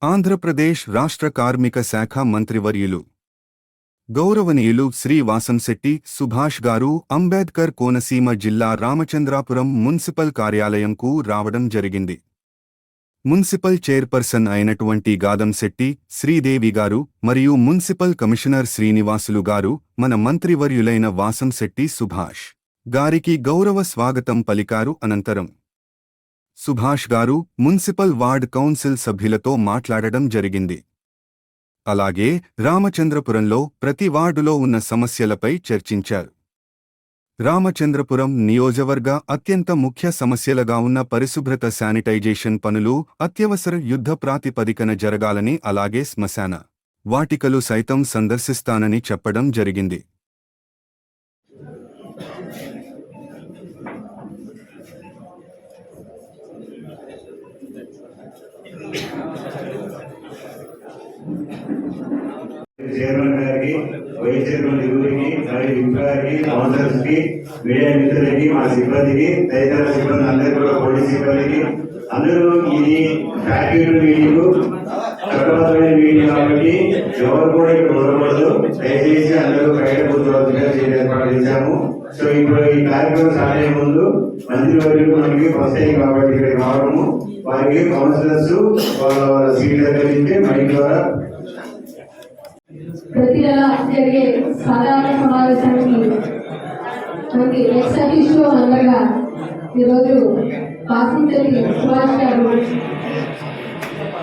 ఆంధ్రప్రదేశ్ రాష్ట్ర కార్మిక శాఖ మంత్రివర్యులు గౌరవనీయులు శ్రీ వాసంశెట్టి సుభాష్ గారు అంబేద్కర్ కోనసీమ జిల్లా రామచంద్రాపురం మున్సిపల్ కార్యాలయంకు రావడం జరిగింది. మున్సిపల్ చైర్పర్సన్ అయినటువంటి గాదంశెట్టి శ్రీదేవి గారు మరియు మున్సిపల్ కమిషనర్ శ్రీనివాసులు గారు మన మంత్రివర్యులైన వాసంశెట్టి సుభాష్ గారికి గౌరవ స్వాగతం పలికారు. అనంతరం సుభాష్ గారు మున్సిపల్ వార్డ్ కౌన్సిల్ సభ్యులతో మాట్లాడడం జరిగింది. అలాగే రామచంద్రపురంలో ప్రతి వార్డులో ఉన్న సమస్యలపై చర్చించారు. రామచంద్రపురం నియోజకవర్గ అత్యంత ముఖ్య సమస్యలుగా ఉన్న పరిశుభ్రత, శానిటైజేషన్ పనులు అత్యవసర యుద్ధ ప్రాతిపదికన జరగాలని, అలాగే శ్మశాన వాటికలు సైతం సందర్శిస్తానని చెప్పడం జరిగింది. చైర్మన్ గారికి, వైస్ చైర్మన్ ఇరువురికి, మరియు ఇంప్లాయర్కి, కౌన్సిలర్స్ కి, మీడియా మిత్రులకి, మా సిబ్బందికి, తదితర సిబ్బంది అందరికీ కూడా, పోలీస్ సిబ్బందికి అందరూ ఇది ఫ్యాక్టరీ మీటింగ్, చట్టబద్ధమైన మీటింగ్ కాబట్టి ఎవరు కూడా ఇక్కడ ఉండకూడదు. దయచేసి అందరూ బయట కూర్చోవచ్చుగా ఏర్పాటు చేశాము. సో ఇప్పుడు ఈ కార్యక్రమం స్టార్ట్ అయ్యే ముందు మంత్రివర్యులు మనకి ఫస్ట్ టైం కాబట్టి ఇక్కడికి రావడము, వారికి కౌన్సిలర్స్ వాళ్ళ సీట్ దగ్గర నుంచి మైక్ ద్వారా ప్రతి నెల జరిగే సాధారణ సమావేశానికి మనకి ఎక్స్-అఫీషియో మెంబర్గా ఈరోజు వాసంశెట్టి సుభాష్ గారు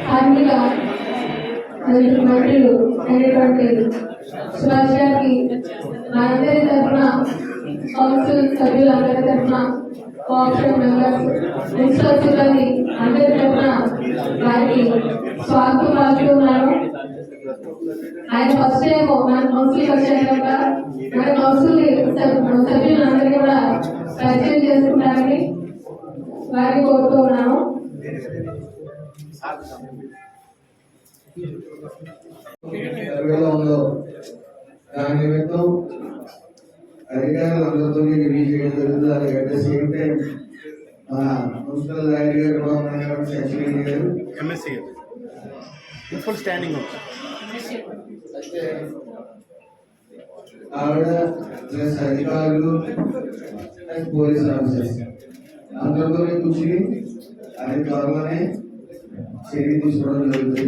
కార్మిక మంత్రులు అయినటువంటి సుభాష్ గారికి మనందరి తరఫున, కౌన్సిల్ సభ్యులందరి తరఫున, కోఆప్షన్ మెంబర్స్, మున్సిపల్ సిబ్బంది అందరి తరఫున వారికి స్వాగతం పలుకుతున్నాను. ఆయన ఫస్ట్ టైం మన కౌన్సిల్ వచ్చాక మన కౌన్సిల్ సభ్యులందరికీ కూడా పరిచయం చేసుకుంటారని వారికి కోరుతూ ఉన్నాను. దాని నిమిత్తం అధికారులందరితో రివ్యూ చేయడం జరుగుతుంది. అలాగే అట్ ద సేమ్ టైం మన మున్సిపల్ డైరెక్టర్ కూడా ఉన్నారు కాబట్టి సచివాలయం గారు ఎంఎస్సీ ఫుల్ స్టాండింగ్ అయితే ఆవిడ ప్లస్ అధికారులు అండ్ పోలీస్ ఆఫీసర్స్ అందరితో కూర్చుని అది త్వరలోనే చర్య తీసుకోవడం జరుగుతుంది.